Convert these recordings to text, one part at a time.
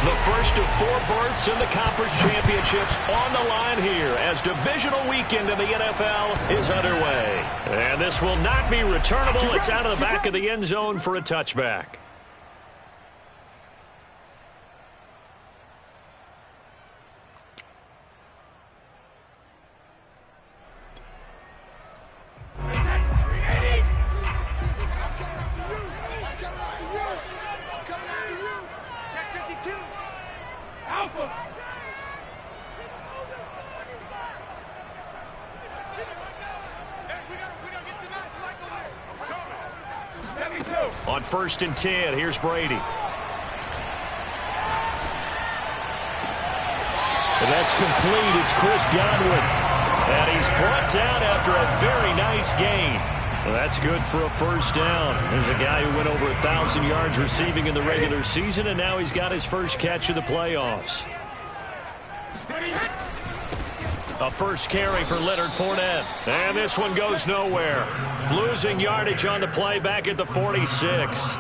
The first of 4 berths in the conference championships on the line here as divisional weekend in the NFL is underway. And this will not be returnable. It's out of the back of the end zone for a touchback. On 1st and 10, here's Brady. And that's complete. It's Chris Godwin. And he's brought down after a very nice gain. Well, that's good for a first down. There's a guy who went over 1,000 yards receiving in the regular season, and now he's got his first catch of the playoffs. A first carry for Leonard Fournette. And this one goes nowhere. Losing yardage on the play back at the 46.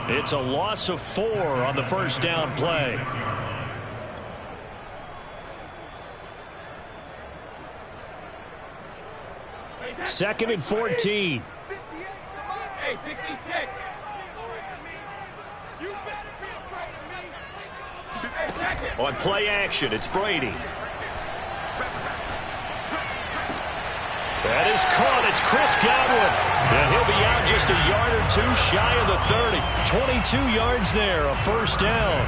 It's a loss of 4 on the first down play. Second and 14. On play action, it's Brady. That is caught. It's Chris Godwin. And he'll be out just a yard or 2 shy of the 30. 22 yards there, a first down.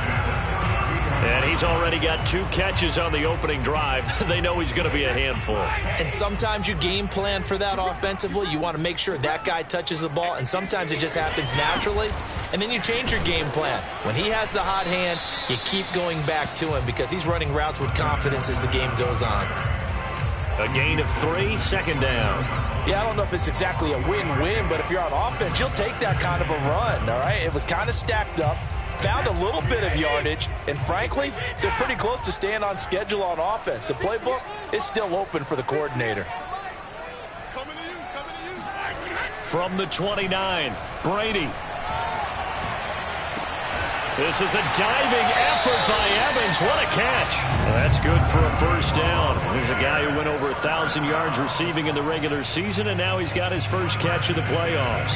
And he's already got 2 catches on the opening drive. They know he's going to be a handful. And sometimes you game plan for that offensively. You want to make sure that guy touches the ball, and sometimes it just happens naturally. And then you change your game plan. When he has the hot hand, you keep going back to him because he's running routes with confidence as the game goes on. A gain of 3, second down. Yeah, I don't know if it's exactly a win-win, but if you're on offense, you'll take that kind of a run, all right? It was kind of stacked up, found a little bit of yardage, and frankly, they're pretty close to staying on schedule on offense. The playbook is still open for the coordinator. From the 29, Brady. This is a diving effort by Evans. What a catch. Well, that's good for a first down. There's a guy who went over 1,000 yards receiving in the regular season, and now he's got his first catch of the playoffs.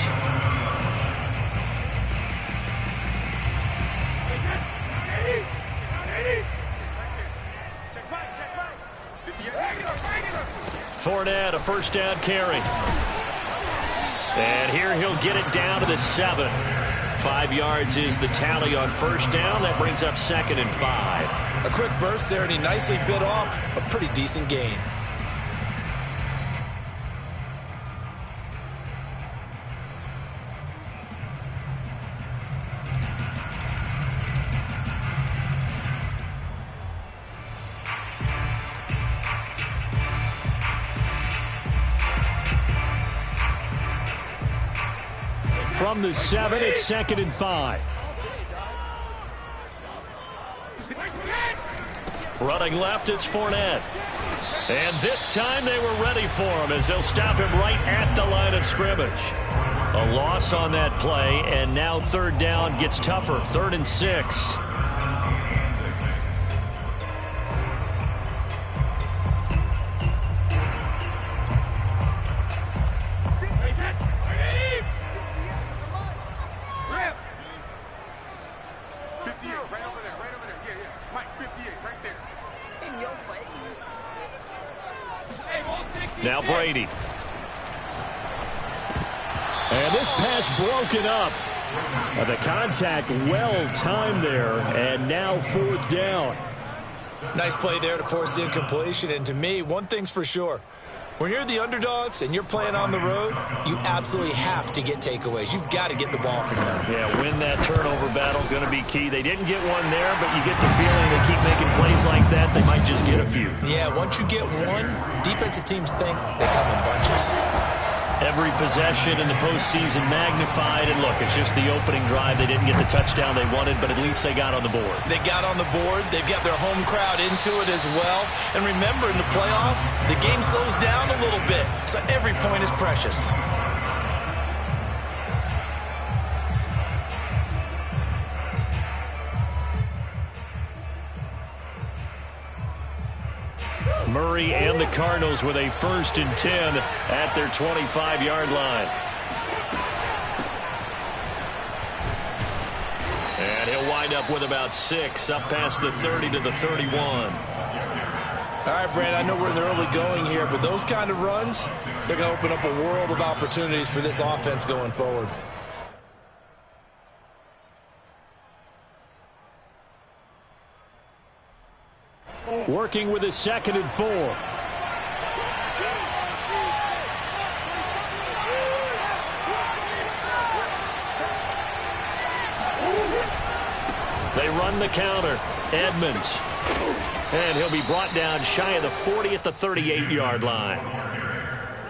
Fournette, a first down carry. And here he'll get it down to the 7. 5 yards is the tally on first down. That brings up 2nd and 5. A quick burst there, and he nicely bit off a pretty decent gain. From the 7, it's 2nd and 5. Running left, it's Fournette. And this time they were ready for him as they'll stop him right at the line of scrimmage. A loss on that play, and now 3rd down gets tougher. 3rd and 6. Now Brady. And this pass broken up. The contact well timed there, and now 4th down. Nice play there to force the incompletion, and to me, one thing's for sure. When you're the underdogs and you're playing on the road, you absolutely have to get takeaways. You've got to get the ball from them. Yeah, win that turnover battle, going to be key. They didn't get one there, but you get the feeling they keep making plays like that, they might just get a few. Yeah, once you get one, defensive teams think they come in bunches. Every possession in the postseason magnified, and look, it's just the opening drive. They didn't get the touchdown they wanted, but at least they got on the board. They got on the board. They've got their home crowd into it as well. And remember, in the playoffs, the game slows down a little bit, so every point is precious. Murray and the Cardinals with a 1st and 10 at their 25-yard line. And he'll wind up with about 6 up past the 30 to the 31. All right, Brandon, I know we're in the early going here, but those kind of runs, they're going to open up a world of opportunities for this offense going forward. Working with his 2nd and 4. They run the counter. Edmonds. And he'll be brought down shy of the 40 at the 38-yard line.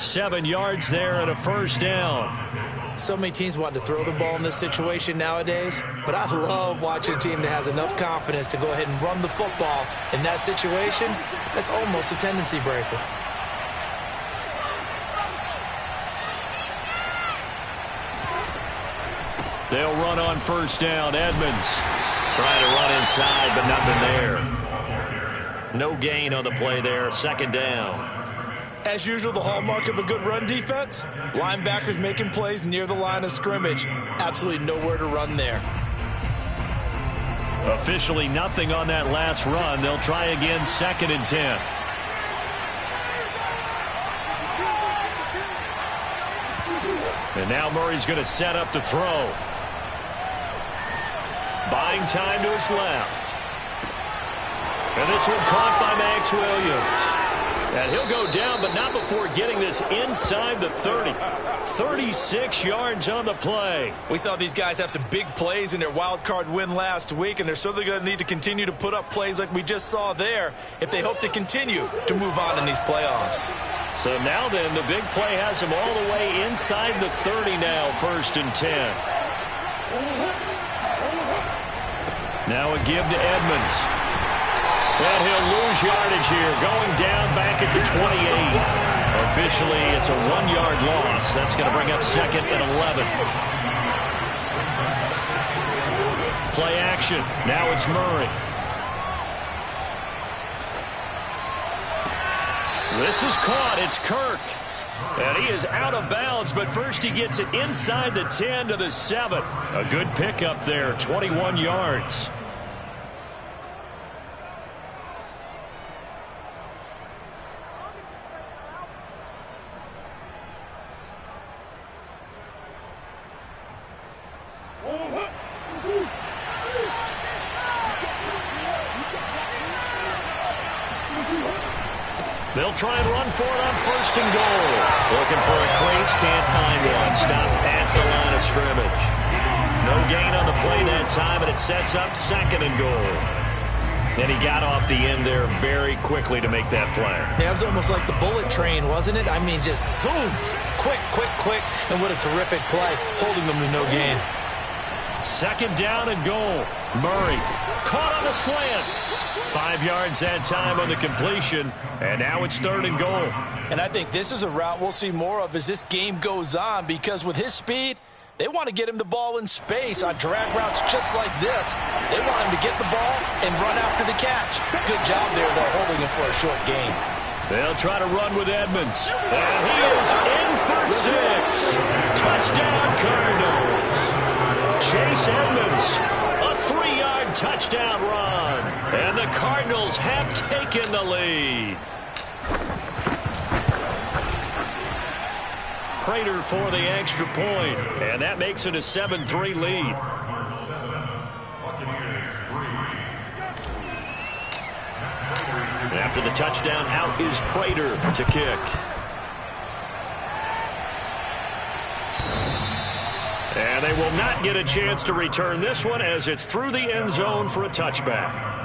7 yards there and a 1st down. So many teams want to throw the ball in this situation nowadays, but I love watching a team that has enough confidence to go ahead and run the football in that situation. That's almost a tendency breaker. They'll run on 1st down. Edmonds trying to run inside, but nothing there. No gain on the play there. 2nd down. As usual, the hallmark of a good run defense, linebackers making plays near the line of scrimmage. Absolutely nowhere to run there. Officially nothing on that last run. They'll try again, 2nd and 10. And now Murray's going to set up to throw. Buying time to his left. And this one caught by Max Williams. And he'll go down, but not before getting this inside the 30. 36 yards on the play. We saw these guys have some big plays in their wild card win last week, and they're certainly going to need to continue to put up plays like we just saw there if they hope to continue to move on in these playoffs. So now then, the big play has him all the way inside the 30 now, 1st and 10. Now a give to Edmonds. And he'll lose yardage here, going down back at the 28. Officially, it's a 1-yard loss. That's going to bring up 2nd and 11. Play action. Now it's Murray. This is caught. It's Kirk. And he is out of bounds, but first he gets it inside the 10 to the 7. A good pickup there, 21 yards. They'll try and run for it on 1st and goal. Looking for a crease, can't find one. Stopped at the line of scrimmage. No gain on the play that time, and it sets up 2nd and goal. And he got off the end there very quickly to make that play. Yeah, it was almost like the bullet train, wasn't it? I mean, just zoom. Quick, quick, quick. And what a terrific play, holding them to no gain. 2nd down and goal. Murray caught on the slant. 5 yards that time on the completion, and now it's 3rd and goal. And I think this is a route we'll see more of as this game goes on, because with his speed, they want to get him the ball in space on drag routes just like this. They want him to get the ball and run after the catch. Good job there, though, holding him for a short gain. They'll try to run with Edmonds. And he is in for 6. Touchdown, Cardinals. Chase Edmonds, a 3-yard touchdown run. And the Cardinals have taken the lead. Prater for the extra point, and that makes it a 7-3 lead. And after the touchdown, out is Prater to kick. And they will not get a chance to return this one as it's through the end zone for a touchback.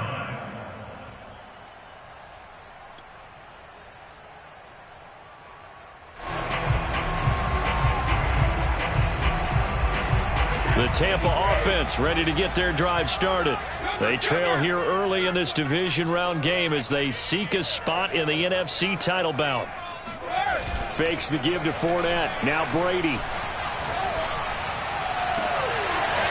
The Tampa offense ready to get their drive started. They trail here early in this division round game as they seek a spot in the NFC title bout. Fakes the give to Fournette. Now Brady.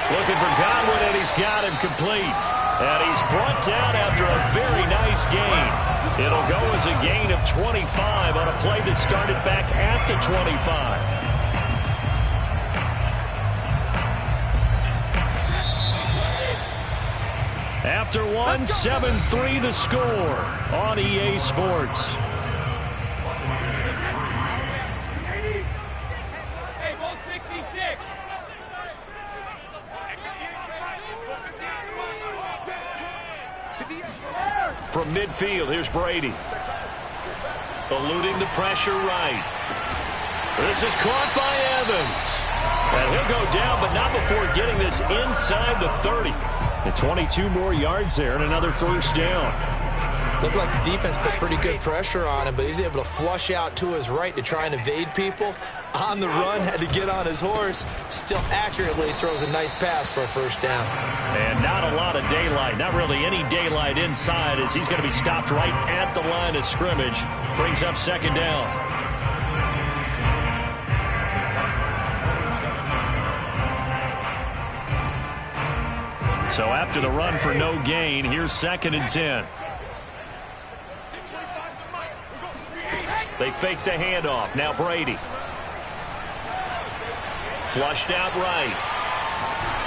Looking for Godwin, and he's got him complete. And he's brought down after a very nice gain. It'll go as a gain of 25 on a play that started back at the 25. After one, 7-3 the score on EA Sports. From midfield, here's Brady. Eluding the pressure right. This is caught by Evans. And he'll go down, but not before getting this inside the 30. The 22 more yards there and another first down. Looked like the defense put pretty good pressure on him, but he's able to flush out to his right to try and evade people. On the run, had to get on his horse. Still accurately throws a nice pass for a first down. And not a lot of daylight, not really any daylight inside, as he's going to be stopped right at the line of scrimmage. Brings up second down. So after the run for no gain, here's 2nd and 10. They fake the handoff. Now Brady. Flushed out right.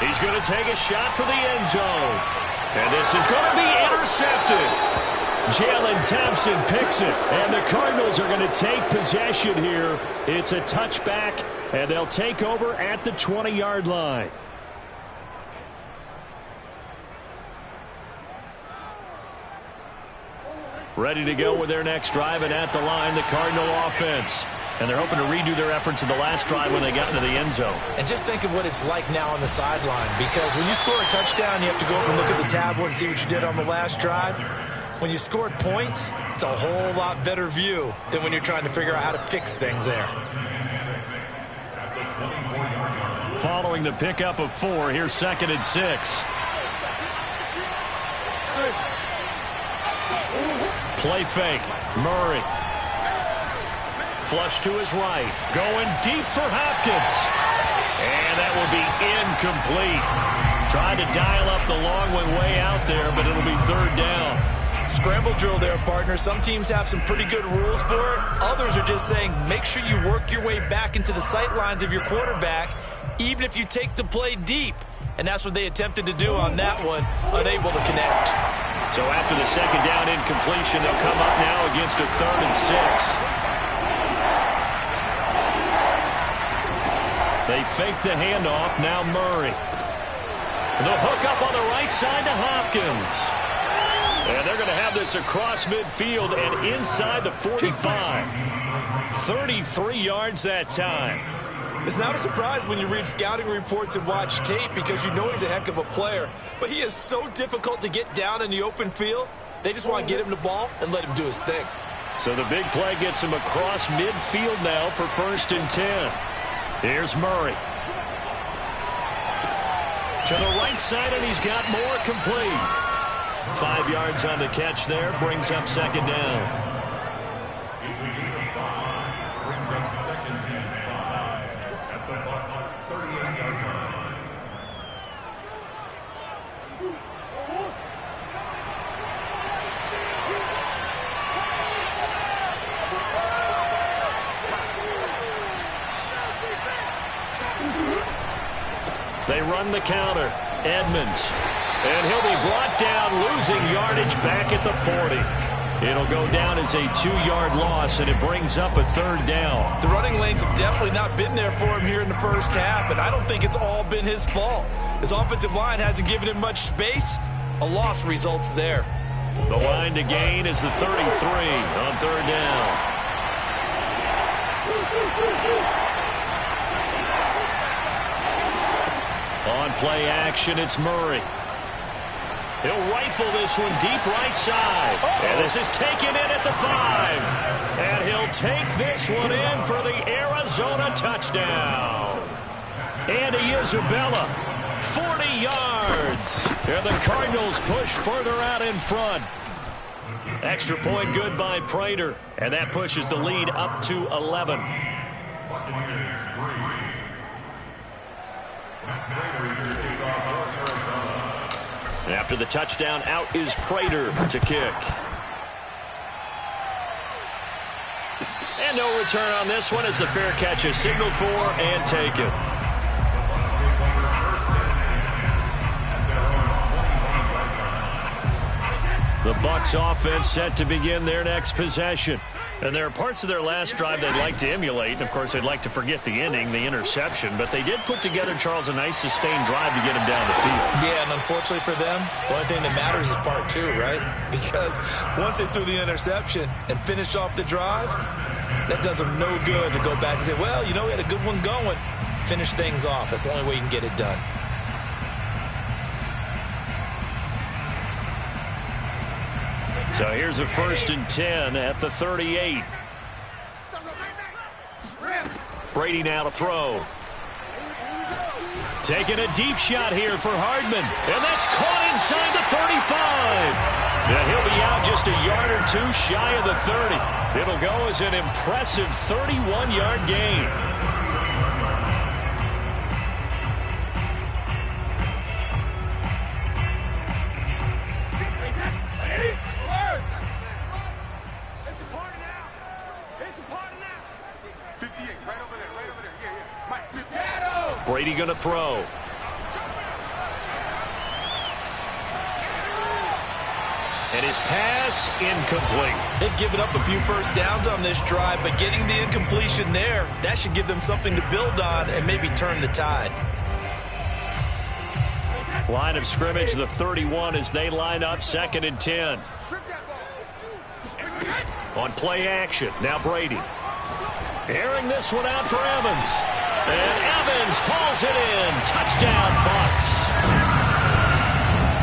He's going to take a shot for the end zone. And this is going to be intercepted. Jalen Thompson picks it. And the Cardinals are going to take possession here. It's a touchback, and they'll take over at the 20-yard line. Ready to go with their next drive, and at the line, the Cardinal offense. And they're hoping to redo their efforts in the last drive when they got into the end zone. And just think of what it's like now on the sideline, because when you score a touchdown, you have to go up and look at the tablet and see what you did on the last drive. When you scored points, it's a whole lot better view than when you're trying to figure out how to fix things there. Following the pickup of 4, here's 2nd and 6. Play fake. Murray. Flush to his right. Going deep for Hopkins. And that will be incomplete. Trying to dial up the long one way out there, but it'll be 3rd down. Scramble drill there, partner. Some teams have some pretty good rules for it. Others are just saying make sure you work your way back into the sight lines of your quarterback, even if you take the play deep. And that's what they attempted to do on that one, unable to connect. So after the 2nd down incompletion, they'll come up now against a 3rd and 6. They fake the handoff. Now Murray. The hook up on the right side to Hopkins. And they're going to have this across midfield and inside the 45. 33 yards that time. It's not a surprise when you read scouting reports and watch tape, because you know he's a heck of a player. But he is so difficult to get down in the open field. They just want to get him the ball and let him do his thing. So the big play gets him across midfield now for 1st and 10. Here's Murray. To the right side, and he's got more complete. 5 yards on the catch there. Brings up 2nd down. Brings up 2nd and 5 at the Bucs 38-yard line. They run the counter. Edmonds. And he'll be brought down, losing yardage back at the 40. It'll go down as a 2-yard loss, and it brings up a 3rd down. The running lanes have definitely not been there for him here in the first half, and I don't think it's all been his fault. His offensive line hasn't given him much space. A loss results there. The line to gain is the 33 on 3rd down. On play action, it's Murray. He'll rifle this one deep right side. And this is taken in at the 5. And he'll take this one in for the Arizona touchdown. Andy Isabella, 40 yards. And the Cardinals push further out in front. Extra point good by Prater. And that pushes the lead up to 11. Matt Prater to kick off for Arizona. After the touchdown, out is Prater to kick. And no return on this one as the fair catch is signaled for and taken. The Bucs offense set to begin their next possession. And there are parts of their last drive they'd like to emulate. And, of course, they'd like to forget the ending, the interception. But they did put together, Charles, a nice sustained drive to get him down the field. Yeah, and unfortunately for them, the only thing that matters is part two, right? Because once they threw the interception and finished off the drive, that does them no good to go back and say, well, you know, we had a good one going. Finish things off. That's the only way you can get it done. So here's a 1st and 10 at the 38. Brady now to throw. Taking a deep shot here for Hardman. And that's caught inside the 35. And he'll be out just a yard or two shy of the 30. It'll go as an impressive 31-yard gain. Brady going to throw. And his pass incomplete. They've given up a few first downs on this drive, but getting the incompletion there, that should give them something to build on and maybe turn the tide. Line of scrimmage, the 31 as they line up 2nd and 10. On play action, now Brady. Airing this one out for Evans. And Evans hauls it in. Touchdown, Bucs.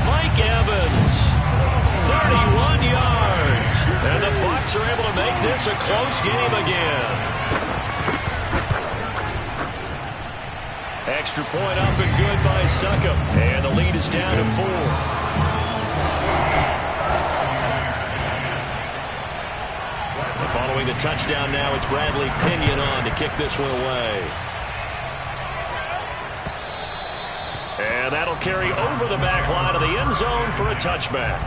Mike Evans, 31 yards. And the Bucs are able to make this a close game again. Extra point up and good by Succop. And the lead is down to 4. Following the touchdown now, it's Bradley Pinion on to kick this one away. And that'll carry over the back line of the end zone for a touchback.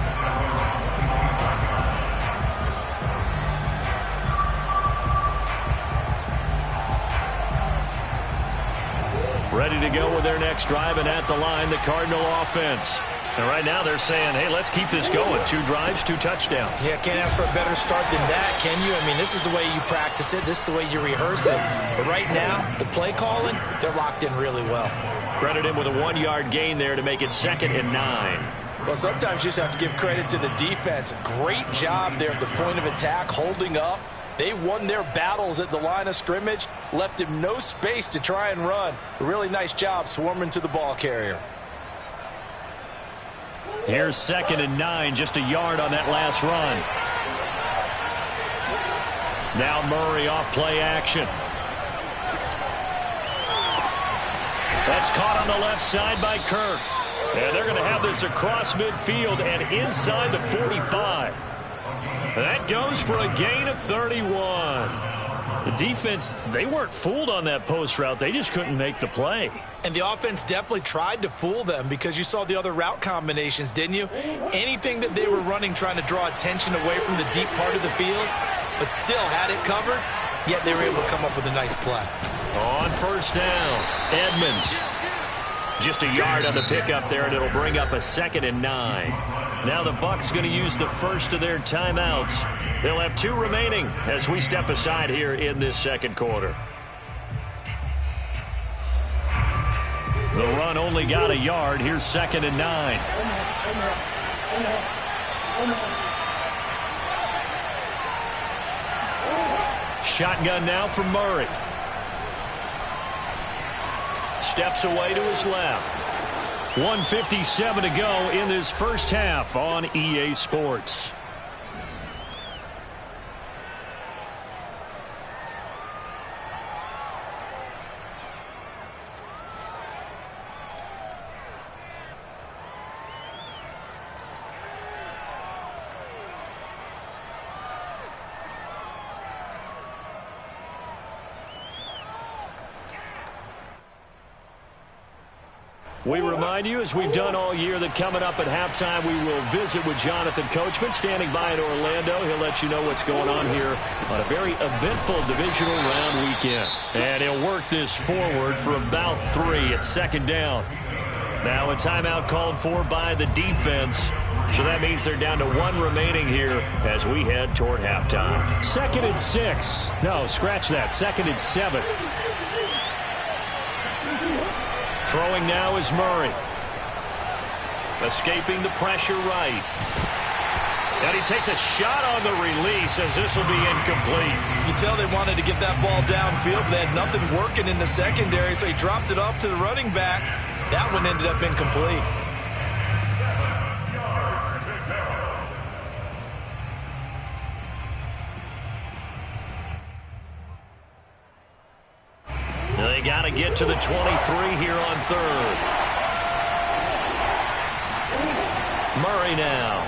Ready to go with their next drive, and at the line, the Cardinal offense. And right now they're saying, hey, let's keep this going. 2 drives, 2 touchdowns. Yeah, can't ask for a better start than that, can you? I mean, this is the way you practice it. This is the way you rehearse it. But right now, the play calling, they're locked in really well. Credit him with a 1-yard gain there to make it 2nd and 9. Well, sometimes you just have to give credit to the defense. Great job there at the point of attack, holding up. They won their battles at the line of scrimmage, left him no space to try and run. A really nice job swarming to the ball carrier. Here's 2nd and 9, just a yard on that last run. Now Murray off play action. That's caught on the left side by Kirk. And they're going to have this across midfield and inside the 45. That goes for a gain of 31. The defense, they weren't fooled on that post route. They just couldn't make the play. And the offense definitely tried to fool them because you saw the other route combinations, didn't you? Anything that they were running trying to draw attention away from the deep part of the field, but still had it covered, yet they were able to come up with a nice play. On 1st down, Edmonds. Just a yard on the pickup there, and it'll bring up a 2nd and 9. Now the Bucs going to use the first of their timeouts. They'll have 2 remaining as we step aside here in this 2nd quarter. The run only got a yard. Here's 2nd and 9. Shotgun now for Murray. Steps away to his left. 1:57 to go in this first half on EA Sports. We remind you, as we've done all year, that coming up at halftime, we will visit with Jonathan Coachman, standing by in Orlando. He'll let you know what's going on here on a very eventful divisional round weekend. And he'll work this forward for about 3 at second down. Now a timeout called for by the defense. So that means they're down to 1 remaining here as we head toward halftime. 2nd and 6. No, scratch that. 2nd and 7. Throwing now is Murray. Escaping the pressure right. And he takes a shot on the release as this will be incomplete. You can tell they wanted to get that ball downfield, but they had nothing working in the secondary, so he dropped it off to the running back. That one ended up incomplete. They got to get to the 23 here on 3rd. Murray now.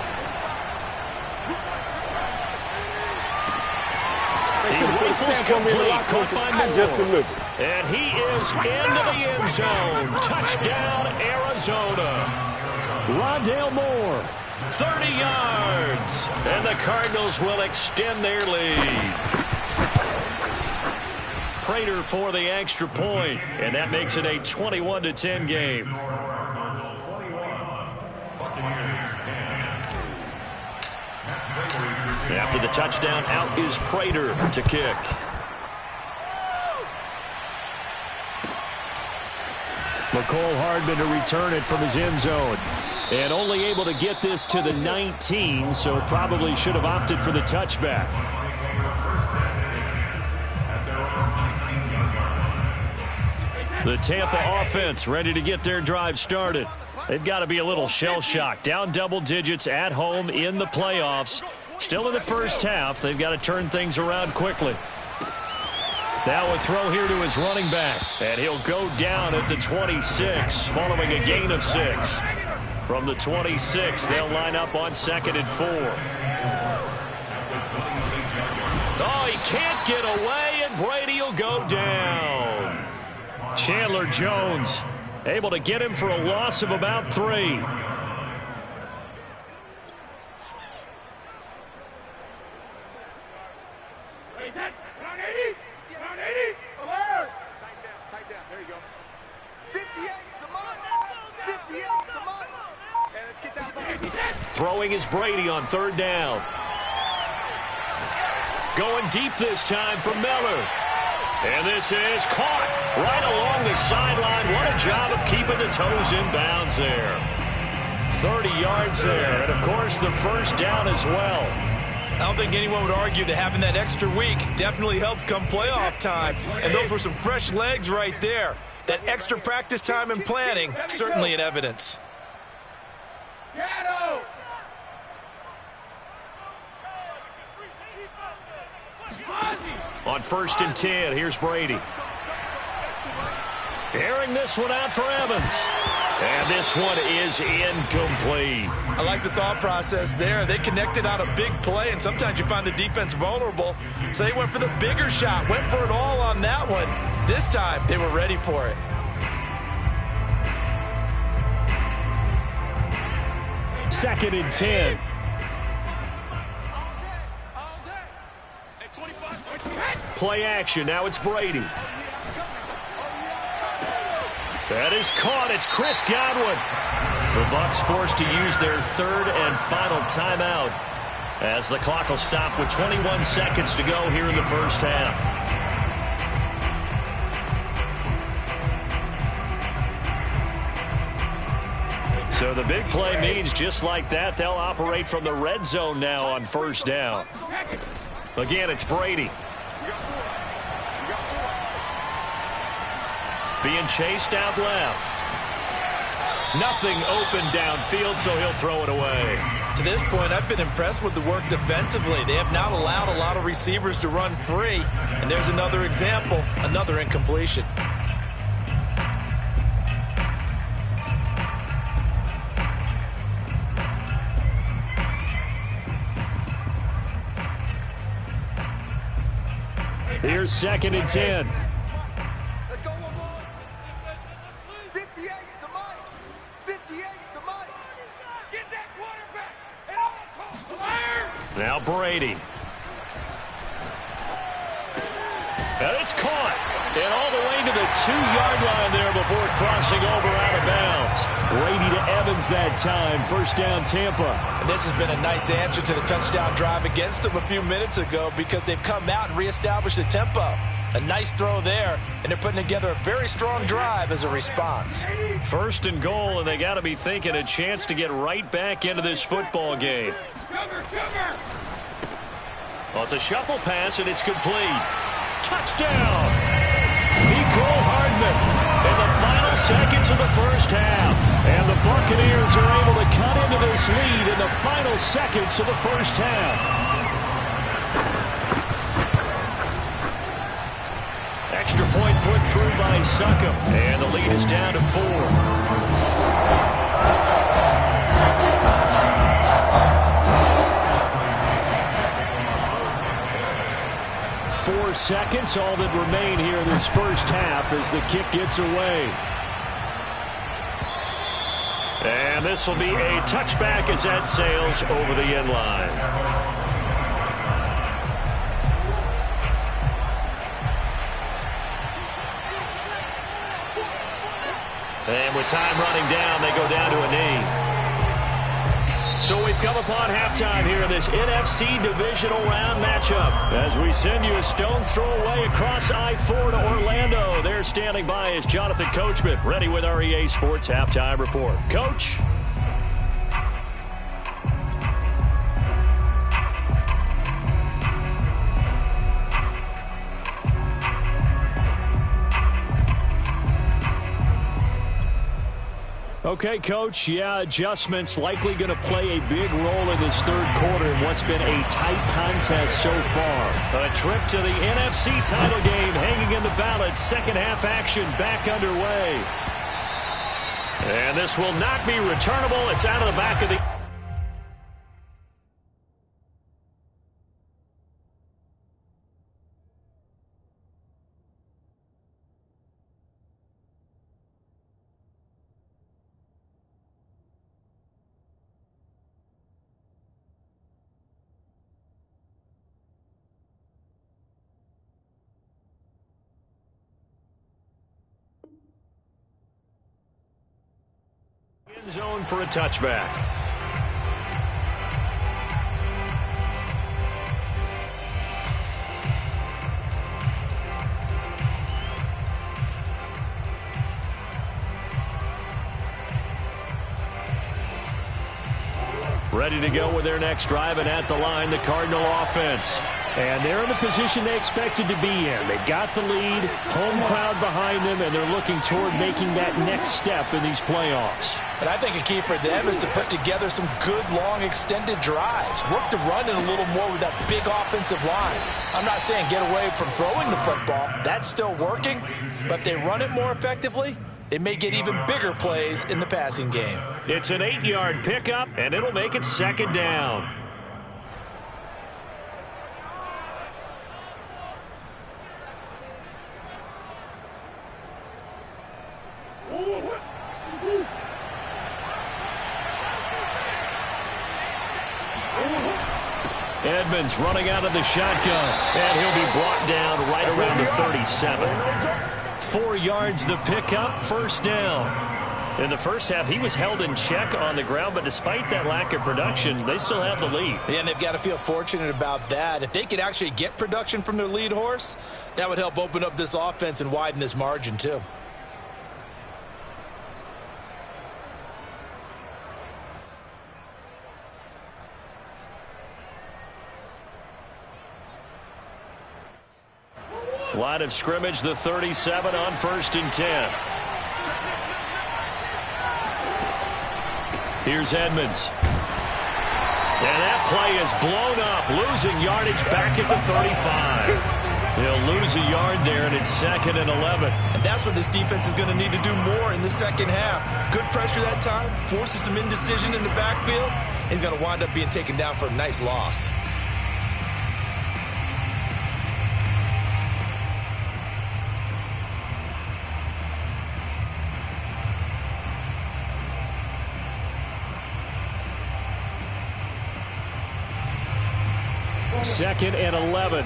He rifles complete, caught by Moore. And he is into the end zone. Touchdown, Arizona. Rondale Moore, 30 yards. And the Cardinals will extend their lead. Prater for the extra point, and that makes it a 21-10 game. After the touchdown, out is Prater to kick. McCole Hardman to return it from his end zone. And only able to get this to the 19, so probably should have opted for the touchback. The Tampa offense ready to get their drive started. They've got to be a little shell-shocked. Down double digits at home in the playoffs. Still in the first half. They've got to turn things around quickly. Now a throw here to his running back. And he'll go down at the 26 following a gain of 6. From the 26, they'll line up on 2nd and 4. Oh, he can't get away, and Brady will go down. Chandler Jones able to get him for a loss of about 3. Throwing is Brady on 3rd down. Going deep this time for Miller. And this is caught right along the sideline. What a job of keeping the toes in bounds there. 30 yards there. And, of course, the first down as well. I don't think anyone would argue that having that extra week definitely helps come playoff time. And those were some fresh legs right there. That extra practice time and planning, certainly in evidence. On 1st and 10, here's Brady. Airing this one out for Evans. And this one is incomplete. I like the thought process there. They connected on a big play, and sometimes you find the defense vulnerable. So they went for the bigger shot, went for it all on that one. This time, they were ready for it. Second and 10. Play action. Now it's Brady. That is caught. It's Chris Godwin. The Bucs forced to use their 3rd and final timeout as the clock will stop with 21 seconds to go here in the first half. So the big play means just like that, they'll operate from the red zone now on 1st down. Again, it's Brady. Being chased out left. Nothing open downfield, so he'll throw it away. To this point, I've been impressed with the work defensively. They have not allowed a lot of receivers to run free. And there's another example, another incompletion. Here's 2nd and 10. Let's go one more. 58's the mark. Now Brady. And it's caught. And all the way to the 2-yard line there before crossing over out of bounds. Brady to Evans that time. First down, Tampa. And this has been a nice answer to the touchdown drive against them a few minutes ago because they've come out and reestablished the tempo. A nice throw there, and they're putting together a very strong drive as a response. First and goal, and they got to be thinking a chance to get right back into this football game. Well, it's a shuffle pass, and it's complete. Touchdown! Mecole Hardman in the final seconds of the first half. And the Buccaneers are able to cut into this lead in the final seconds of the first half. Extra point put through by Succop. And the lead is down to 4. 4 seconds, all that remain here in this first half as the kick gets away. And this will be a touchback as that sails over the end line. And with time running down, they go down to a knee. So we've come upon halftime here in this NFC Divisional Round matchup. As we send you a stone's throw away across I-4 to Orlando. There standing by is Jonathan Coachman, ready with our EA Sports Halftime Report. Coach? Okay, Coach. Yeah, adjustments likely going to play a big role in this third quarter in what's been a tight contest so far. A trip to the NFC title game hanging in the balance. Second half action back underway. And this will not be returnable. It's out of the back of the... End zone for a touchback. Ready to go with their next drive, and at the line, the Cardinal offense. And they're in the position they expected to be in. They've got the lead, home crowd behind them, and they're looking toward making that next step in these playoffs. And I think a key for them is to put together some good, long, extended drives. Work the run in a little more with that big offensive line. I'm not saying get away from throwing the football. That's still working. But if they run it more effectively, they may get even bigger plays in the passing game. It's an 8-yard pickup, and it'll make it second down. Edmonds running out of the shotgun, and he'll be brought down right around the 37. 4 yards the pickup, first down. In the first half, he was held in check on the ground, but despite that lack of production, they still have the lead. Yeah, and they've got to feel fortunate about that. If they could actually get production from their lead horse, that would help open up this offense and widen this margin too. Line of scrimmage, the 37 on 1st and 10. Here's Edmonds. And that play is blown up, losing yardage back at the 35. He'll lose a yard there, and it's 2nd and 11. And that's what this defense is going to need to do more in the second half. Good pressure that time, forces some indecision in the backfield. He's going to wind up being taken down for a nice loss. 2nd and 11.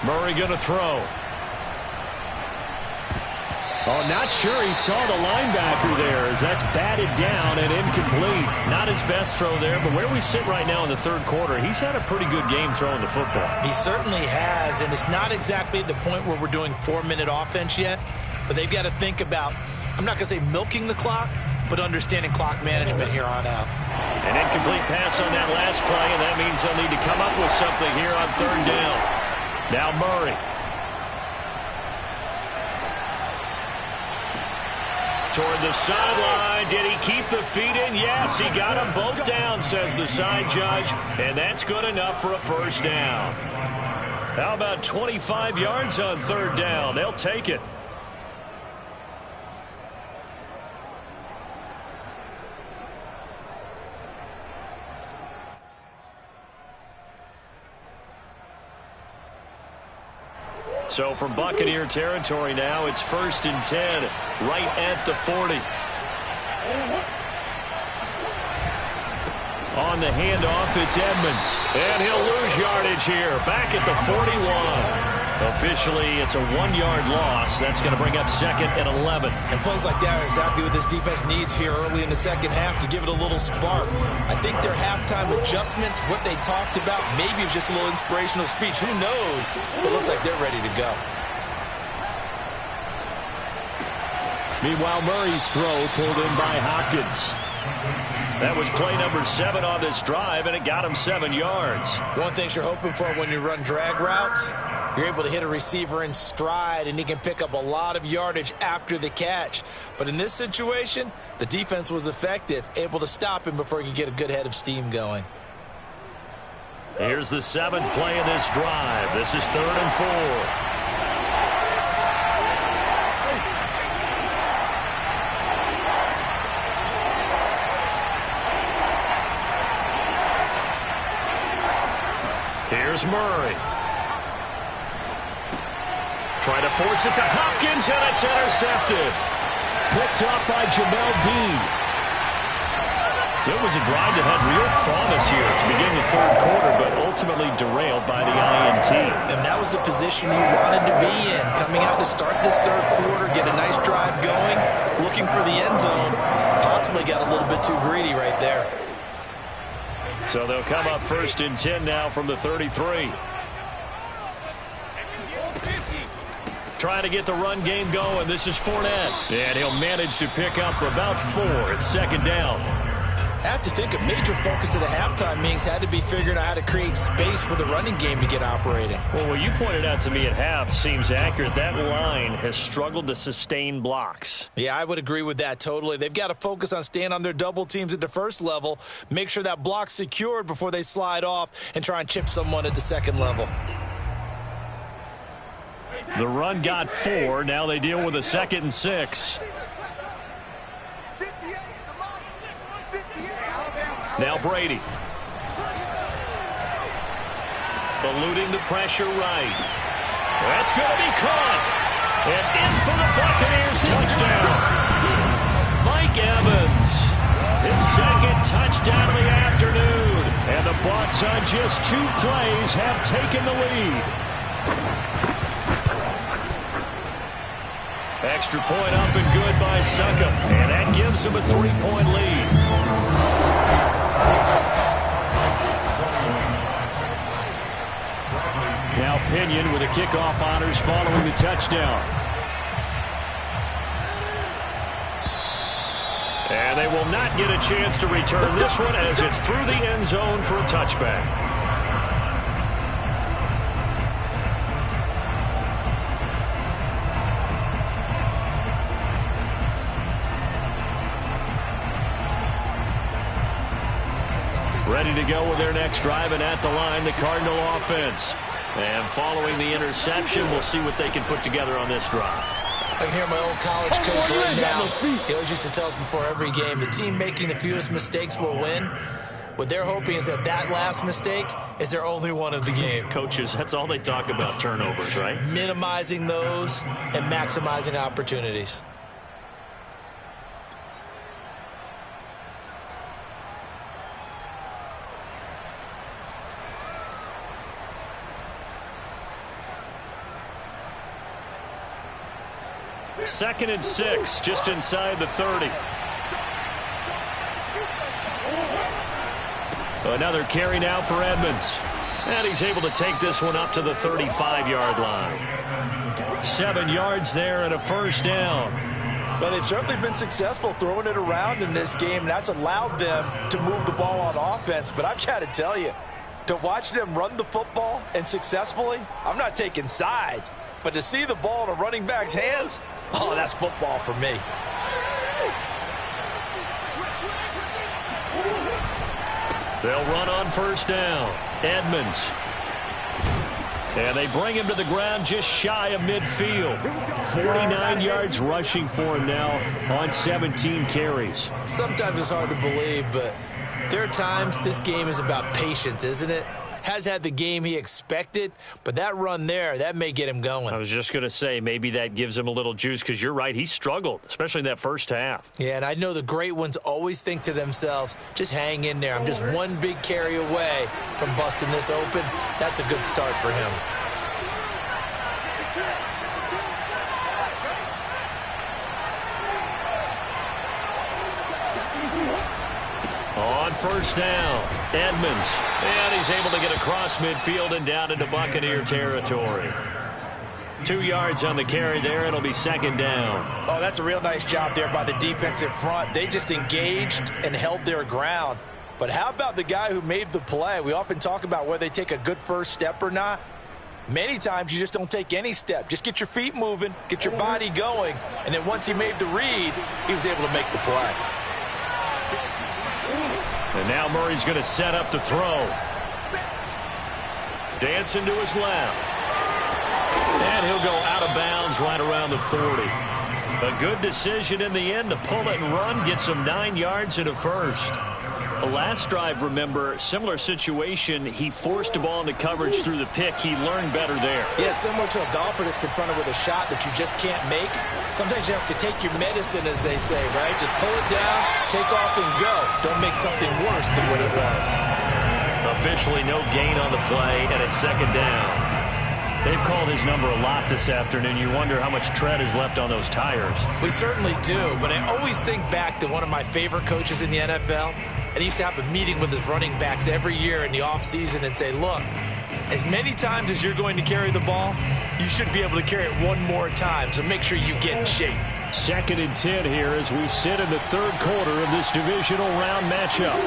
Murray going to throw. Oh, not sure he saw the linebacker there as that's batted down and incomplete. Not his best throw there, but where we sit right now in the third quarter, he's had a pretty good game throwing the football. He certainly has, and it's not exactly at the point where we're doing 4-minute offense yet, but they've got to think about, I'm not going to say milking the clock, but understanding clock management here on out. An incomplete pass on that last play, and that means they'll need to come up with something here on 3rd down. Now Murray. Toward the sideline. Did he keep the feet in? Yes, he got them both down, says the side judge, and that's good enough for a 1st down. How about 25 yards on 3rd down? They'll take it. So from Buccaneer territory now, it's 1st and 10, right at the 40. On the handoff, it's Edmonds. And he'll lose yardage here, back at the 41. Officially, it's a 1-yard loss. That's going to bring up 2nd and 11. And plays like that are exactly what this defense needs here early in the second half to give it a little spark. I think their halftime adjustment, what they talked about, maybe it was just a little inspirational speech. Who knows? But it looks like they're ready to go. Meanwhile, Murray's throw pulled in by Hopkins. That was play number 7 on this drive, and it got him 7 yards. One thing you're hoping for when you run drag routes, you're able to hit a receiver in stride, and he can pick up a lot of yardage after the catch. But in this situation, the defense was effective, able to stop him before he could get a good head of steam going. Here's the 7th play of this drive. This is 3rd and 4. Here's Murray. Try to force it to Hopkins, and it's intercepted. Picked up by Jamel Dean. So it was a drive that had real promise here to begin the 3rd quarter, but ultimately derailed by the INT. And that was the position he wanted to be in, coming out to start this 3rd quarter, get a nice drive going, looking for the end zone. Possibly got a little bit too greedy right there. So they'll come up 1st and 10 now from the 33. Trying to get the run game going. This is Fournette. And he'll manage to pick up about 4. It's 2nd down. I have to think a major focus of the halftime meetings had to be figuring out how to create space for the running game to get operating. Well, what you pointed out to me at half seems accurate. That line has struggled to sustain blocks. Yeah, I would agree with that totally. They've got to focus on staying on their double teams at the 1st level, make sure that block's secured before they slide off and try and chip someone at the 2nd level. The run got 4. Now they deal with a 2nd and 6. Now Brady. Eluding the pressure right. That's going to be caught. And in for the Buccaneers touchdown. Mike Evans. His 2nd touchdown of the afternoon. And the Bucs on just 2 plays have taken the lead. Extra point up and good by Succop. And that gives him a 3-point lead. Now Pinion with the kickoff honors following the touchdown. And they will not get a chance to return this one as it's through the end zone for a touchback. Ready to go with their next drive, and at the line, the Cardinal offense. And following the interception, we'll see what they can put together on this drive. I can hear my old college coach right now. He always used to tell us before every game, the team making the fewest mistakes will win. What they're hoping is that last mistake is their only one of the game. Coaches, that's all they talk about, turnovers, right? Minimizing those and maximizing opportunities. Second and 6, just inside the 30. Another carry now for Edmonds. And he's able to take this one up to the 35-yard line. 7 yards there and a first down. Well, they've certainly been successful throwing it around in this game, and that's allowed them to move the ball on offense. But I've got to tell you, to watch them run the football and successfully, I'm not taking sides, but to see the ball in a running back's hands, oh, that's football for me. They'll run on first down. Edmonds. And they bring him to the ground just shy of midfield. 49 yards rushing for him now on 17 carries. Sometimes it's hard to believe, but there are times this game is about patience, isn't it? Has had the game he expected, but that run there, that may get him going. I was just going to say, maybe that gives him a little juice, because you're right, he struggled, especially in that first half. Yeah, and I know the great ones always think to themselves, just hang in there. I'm just one big carry away from busting this open. That's a good start for him. On first down, Edmonds. And he's able to get across midfield and down into Buccaneer territory. 2 yards on the carry there. It'll be second down. Oh, that's a real nice job there by the defensive front. They just engaged and held their ground. But how about the guy who made the play? We often talk about whether they take a good first step or not. Many times you just don't take any step. Just get your feet moving, get your body going, and then once he made the read, he was able to make the play. And now Murray's going to set up to throw. Dancing to his left. And he'll go out of bounds right around the 40. A good decision in the end to pull it and run, get some 9 yards and a first. The last drive, remember, similar situation. He forced the ball into coverage through the pick. He learned better there. Yeah, similar to a golfer that's confronted with a shot that you just can't make. Sometimes you have to take your medicine, as they say, right? Just pull it down, take off, and go. Don't make something worse than what it was. Officially no gain on the play, and it's second down. They've called his number a lot this afternoon. You wonder how much tread is left on those tires. We certainly do, but I always think back to one of my favorite coaches in the NFL. And he used to have a meeting with his running backs every year in the offseason and say, look, as many times as you're going to carry the ball, you should be able to carry it one more time, so make sure you get in shape. Second and 10 here as we sit in the third quarter of this divisional round matchup.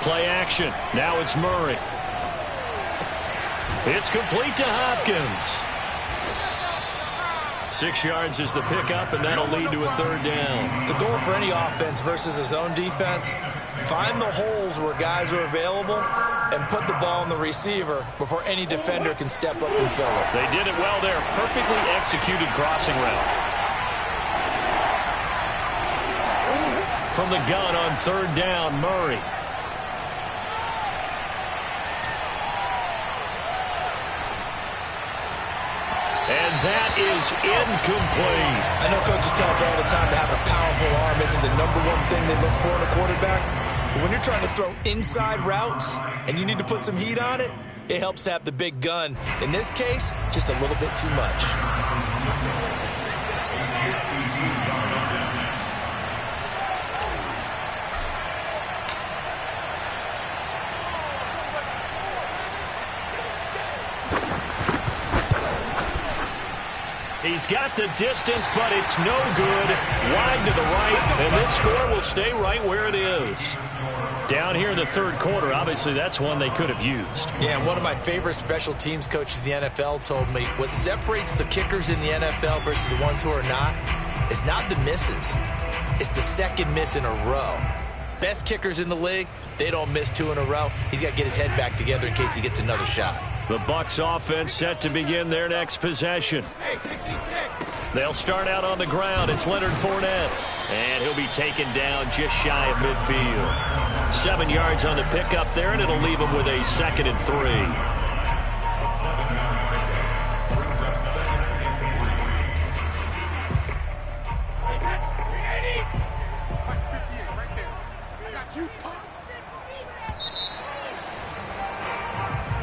Play action. Now it's Murray. It's complete to Hopkins. 6 yards is the pickup, and that'll lead to a third down. The goal for any offense versus a zone defense, find the holes where guys are available and put the ball on the receiver before any defender can step up and fill it. They did it well there. Perfectly executed crossing route. From the gun on third down, Murray. And that is incomplete. I know coaches tell us all the time that having a powerful arm isn't the number one thing they look for in a quarterback. But when you're trying to throw inside routes and you need to put some heat on it, it helps have the big gun. In this case, just a little bit too much. He's got the distance, but it's no good. Wide to the right, and this score will stay right where it is. Down here in the third quarter, obviously that's one they could have used. Yeah, one of my favorite special teams coaches in the NFL told me what separates the kickers in the NFL versus the ones who are not is not the misses. It's the second miss in a row. Best kickers in the league, they don't miss 2 in a row. He's got to get his head back together in case he gets another shot. The Bucs offense set to begin their next possession. They'll start out on the ground. It's Leonard Fournette. And he'll be taken down just shy of midfield. 7 yards on the pickup there, and it'll leave him with a 2nd and 3. A 7-yard pickup brings up 2nd and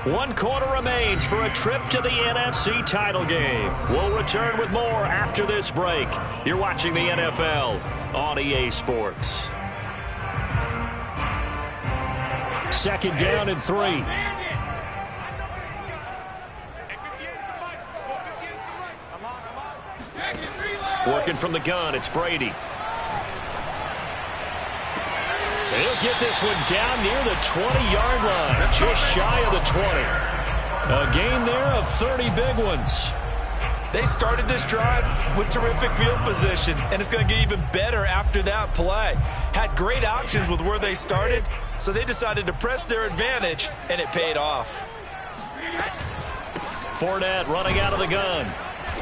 3. 1 quarter remains for a trip to the NFC title game. We'll return with more after this break. You're watching the NFL on EA Sports. 2nd down and 3. Working from the gun, it's Brady. He'll get this one down near the 20-yard line, just shy of the 20. A gain there of 30 big ones. They started this drive with terrific field position, and it's going to get even better after that play. Had great options with where they started, so they decided to press their advantage, and it paid off. Fournette running out of the gun.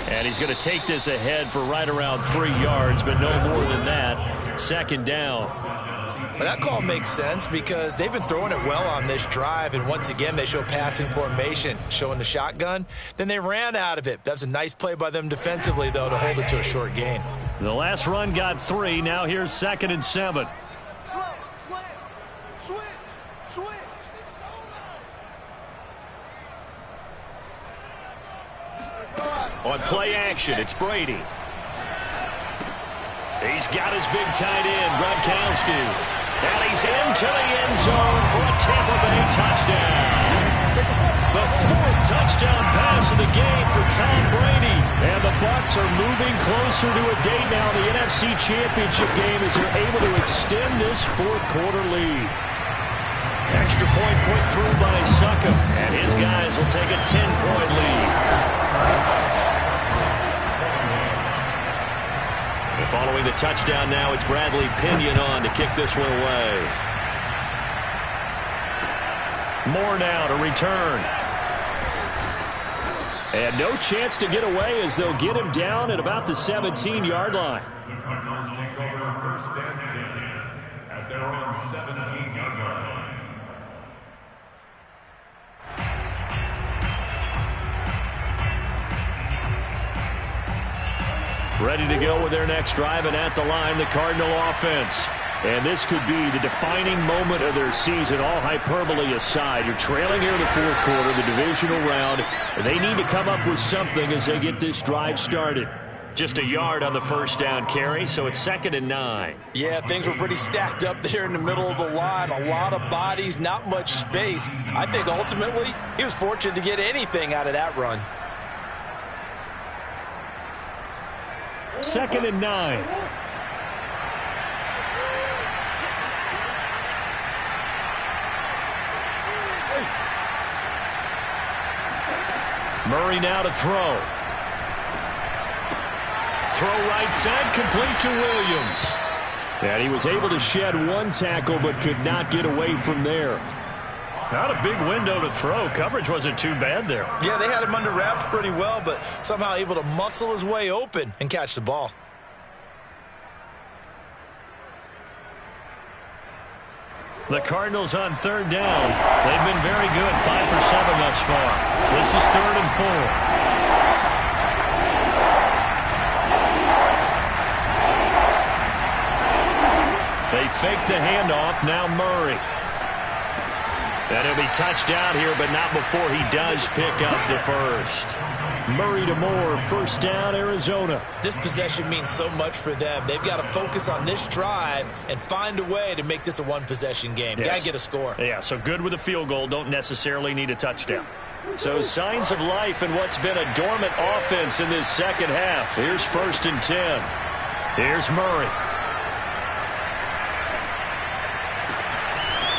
And he's going to take this ahead for right around 3 yards, but no more than that. 2nd down. Well, that call makes sense because they've been throwing it well on this drive, and once again they show passing formation, showing the shotgun. Then they ran out of it. That's a nice play by them defensively, though, to hold it to a short gain. The last run got 3. Now here's 2nd and 7. On play action, it's Brady. He's got his big tight end, Gronkowski. And he's into the end zone for a Tampa Bay touchdown. The 4th touchdown pass of the game for Tom Brady. And the Bucs are moving closer to a date now in the NFC Championship game as they're able to extend this 4th quarter lead. Extra point put through by Succop. And his guys will take a 10-point lead. Following the touchdown now, it's Bradley Pinion on to kick this one away. More now to return. And no chance to get away as they'll get him down at about the 17-yard line. The Cardinals take over 1st and 10 at their own 17-yard line. Ready to go with their next drive, and at the line, the Cardinal offense. And this could be the defining moment of their season, all hyperbole aside. You're trailing here in the 4th quarter, the divisional round, and they need to come up with something as they get this drive started. Just a yard on the 1st down carry, so it's 2nd and 9. Yeah, things were pretty stacked up there in the middle of the line. A lot of bodies, not much space. I think ultimately he was fortunate to get anything out of that run. 2nd and 9. Murray now to throw. Throw right side, complete to Williams. And he was able to shed 1 tackle but could not get away from there. Not a big window to throw. Coverage wasn't too bad there. Yeah, they had him under wraps pretty well, but somehow able to muscle his way open and catch the ball. The Cardinals on 3rd down. They've been very good, 5 for 7 thus far. This is 3rd and 4. They fake the handoff. Now Murray. And he'll be touchdown here, but not before he does pick up the 1st. Murray to Moore, 1st down, Arizona. This possession means so much for them. They've got to focus on this drive and find a way to make this a 1-possession game. Yes. Got to get a score. Yeah, so good with a field goal. Don't necessarily need a touchdown. So signs of life in what's been a dormant offense in this 2nd half. Here's 1st and 10. Here's Murray.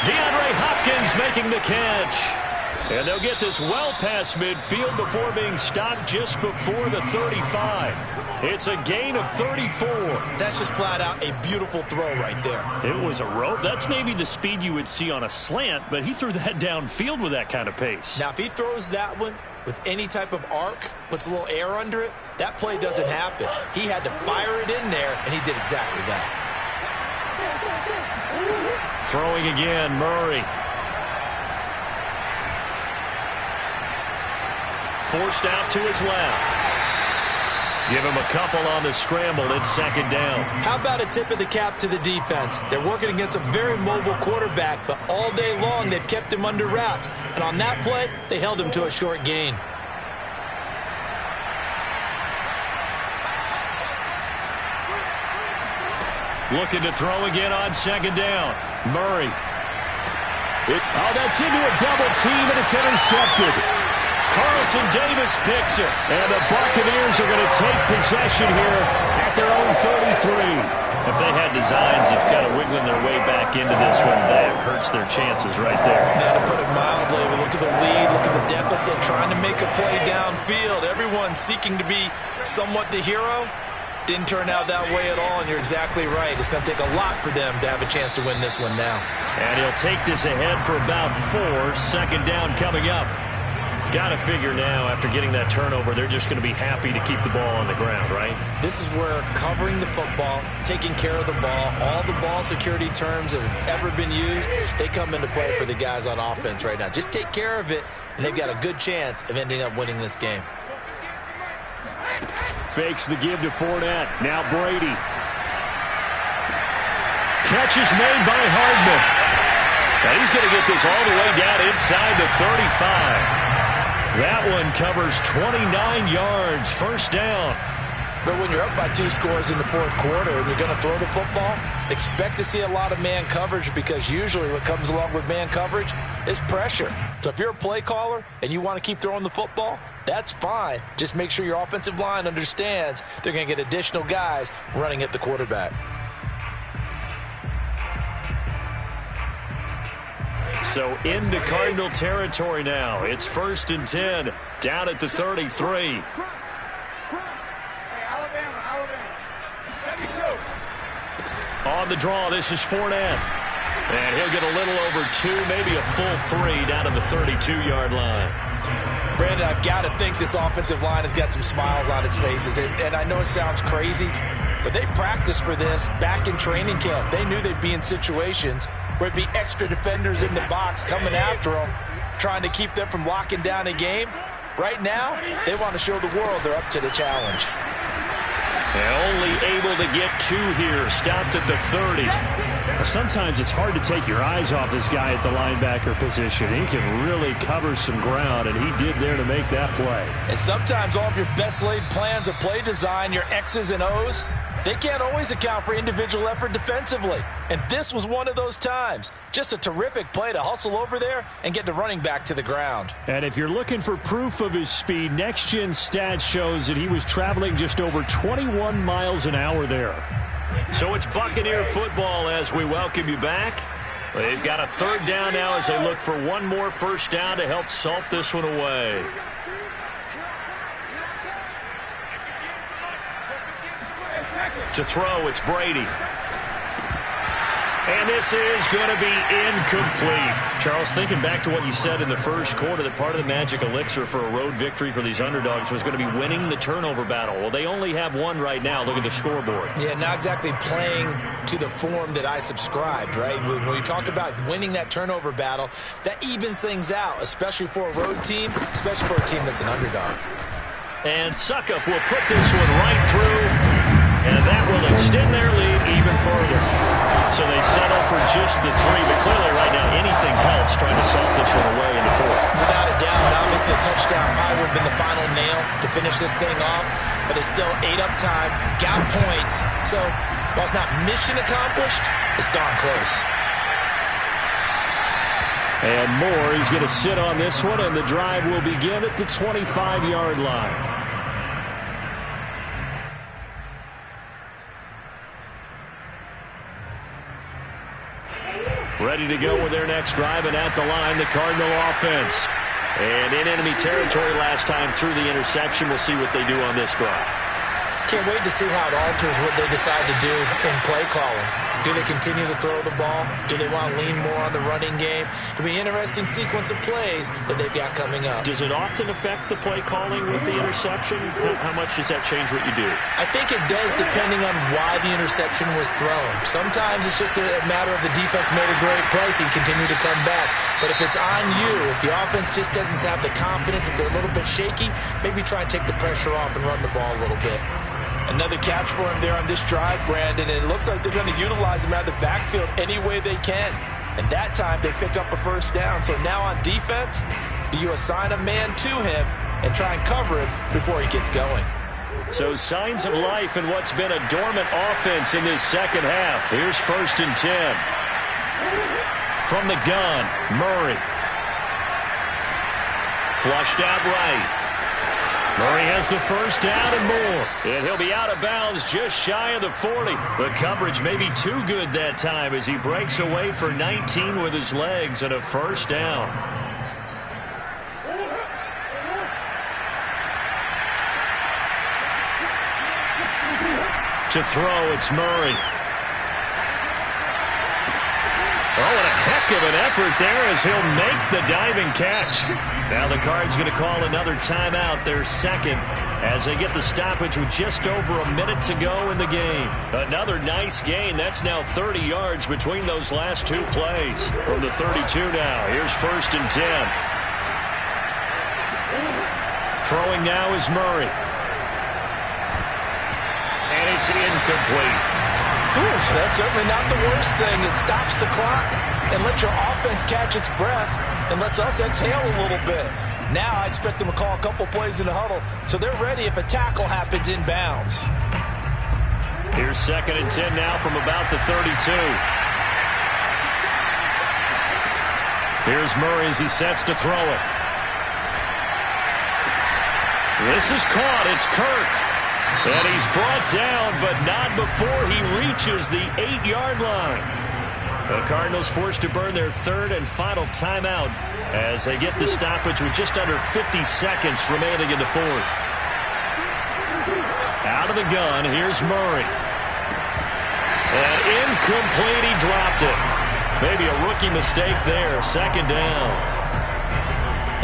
DeAndre Hopkins making the catch. And they'll get this well past midfield before being stopped just before the 35. It's a gain of 34. That's just flat out a beautiful throw right there. It was a rope. That's maybe the speed you would see on a slant, but he threw that downfield with that kind of pace. Now, if he throws that one with any type of arc, puts a little air under it, that play doesn't happen. He had to fire it in there, and he did exactly that. Throwing again, Murray. Forced out to his left. Give him a couple on the scramble. It's second down. How about a tip of the cap to the defense? They're working against a very mobile quarterback, but all day long they've kept him under wraps. And on that play, they held him to a short gain. Looking to throw again on second down. Murray. That's into a double team, and it's intercepted. Carlton Davis picks it. And the Buccaneers are going to take possession here at their own 33. If they had designs of kind of wiggling their way back into this one, that hurts their chances right there. Yeah, to put it mildly, we look at the lead, look at the deficit, trying to make a play downfield. Everyone seeking to be somewhat the hero. Didn't turn out that way at all, and you're exactly right. It's going to take a lot for them to have a chance to win this one now. And he'll take this ahead for about 4. Second down coming up. Got to figure now, after getting that turnover, they're just going to be happy to keep the ball on the ground, right? This is where covering the football, taking care of the ball, all the ball security terms that have ever been used, they come into play for the guys on offense right now. Just take care of it, and they've got a good chance of ending up winning this game. Fakes the give to Fournette. Now Brady. Catch is made by Hardman. And he's going to get this all the way down inside the 35. That one covers 29 yards. First down. But when you're up by 2 scores in the fourth quarter and you're going to throw the football, expect to see a lot of man coverage, because usually what comes along with man coverage is pressure. So if you're a play caller and you want to keep throwing the football, that's fine. Just make sure your offensive line understands they're going to get additional guys running at the quarterback. So into Cardinal territory now. It's 1st and 10, down at the 33. On the draw, this is Fournette. And he'll get a little over 2, maybe a full 3 down to the 32-yard line. Brandon, I've got to think this offensive line has got some smiles on its faces. And I know it sounds crazy, but they practiced for this back in training camp. They knew they'd be in situations where it'd be extra defenders in the box coming after them, trying to keep them from locking down a game. Right now, they want to show the world they're up to the challenge. And only able to get 2 here, stopped at the 30. Sometimes it's hard to take your eyes off this guy at the linebacker position. He can really cover some ground, and he did there to make that play. And sometimes all of your best laid plans of play design, your X's and O's, they can't always account for individual effort defensively. And this was one of those times. Just a terrific play to hustle over there and get the running back to the ground. And if you're looking for proof of his speed, Next Gen Stats shows that he was traveling just over 21 miles an hour there. So it's Buccaneer football as we welcome you back. They've got a 3rd down now as they look for one more first down to help salt this one away. To throw, it's Brady. And this is going to be incomplete. Charles, thinking back to what you said in the first quarter, that part of the magic elixir for a road victory for these underdogs was going to be winning the turnover battle. Well, they only have one right now. Look at the scoreboard. Yeah, not exactly playing to the form that I subscribed, right? When you talk about winning that turnover battle, that evens things out, especially for a road team, especially for a team that's an underdog. And Suckup will put this one right through, and that will extend their lead even further. So they settle for just the 3, but clearly right now anything helps trying to salt this one away in the 4th. Without a doubt, obviously a touchdown probably would have been the final nail to finish this thing off, but it's still 8 up time, got points. So while it's not mission accomplished, it's darn close. And Moore, he's going to sit on this one, and the drive will begin at the 25-yard line. Ready to go with their next drive, and at the line, the Cardinal offense. And in enemy territory last time through the interception. We'll see what they do on this drive. Can't wait to see how it alters what they decide to do in play calling. Do they continue to throw the ball? Do they want to lean more on the running game? It'll be an interesting sequence of plays that they've got coming up. Does it often affect the play calling with the interception? How much does that change what you do? I think it does depending on why the interception was thrown. Sometimes it's just a matter of the defense made a great play, so you continue to come back. But if it's on you, if the offense just doesn't have the confidence, if they're a little bit shaky, maybe try and take the pressure off and run the ball a little bit. Another catch for him there on this drive, Brandon, and it looks like they're going to utilize him out of the backfield any way they can. And that time they pick up a first down. So now on defense, do you assign a man to him and try and cover him before he gets going? So signs of life in what's been a dormant offense in this second half. Here's 1st and 10. From the gun, Murray. Flushed out right. Murray has the first down and more. And he'll be out of bounds just shy of the 40. The coverage may be too good that time as he breaks away for 19 with his legs and a first down. To throw, it's Murray. Oh, and a heck of an effort there as he'll make the diving catch. Now the Cards going to call another timeout, their second, as they get the stoppage with just over a minute to go in the game. Another nice gain. That's now 30 yards between those last two plays. From the 32 now, here's 1st and 10. Throwing now is Murray. And it's incomplete. That's certainly not the worst thing. It stops the clock and lets your offense catch its breath and lets us exhale a little bit. Now I expect them to call a couple plays in the huddle so they're ready if a tackle happens in bounds. Here's 2nd and 10 now from about the 32. Here's Murray as he sets to throw it. This is caught. It's Kirk. And he's brought down, but not before he reaches the 8-yard line. The Cardinals forced to burn their third and final timeout as they get the stoppage with just under 50 seconds remaining in the fourth. Out of the gun, here's Murray. And incomplete, he dropped it. Maybe a rookie mistake there, 2nd down.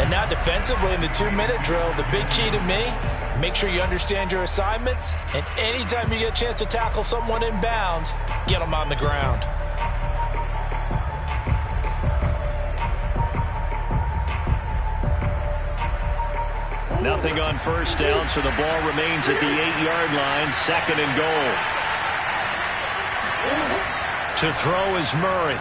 And now defensively in the 2-minute drill, the big key to me, make sure you understand your assignments, and anytime you get a chance to tackle someone in bounds, get them on the ground. Nothing on first down, so the ball remains at the 8-yard line, 2nd and goal. To throw is Murray.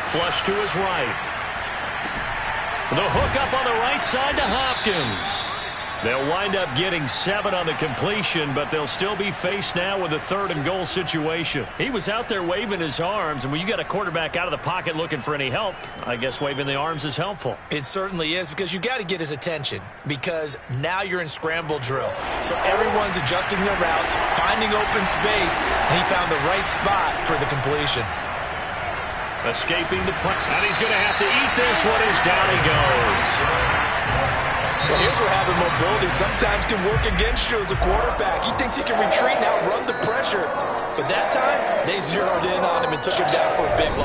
Flush to his right. The hook up on the right side to Hopkins. They'll wind up getting 7 on the completion, but they'll still be faced now with a 3rd and goal situation. He was out there waving his arms, and when you got a quarterback out of the pocket looking for any help, I guess waving the arms is helpful. It certainly is, because you got to get his attention, because now you're in scramble drill. So everyone's adjusting their routes, finding open space, and he found the right spot for the completion. Escaping the punt, and he's going to have to eat this one as down he goes. Well, here's where having mobility sometimes can work against you as a quarterback. He thinks he can retreat and outrun the pressure. But that time, they zeroed in on him and took him down for a big loss.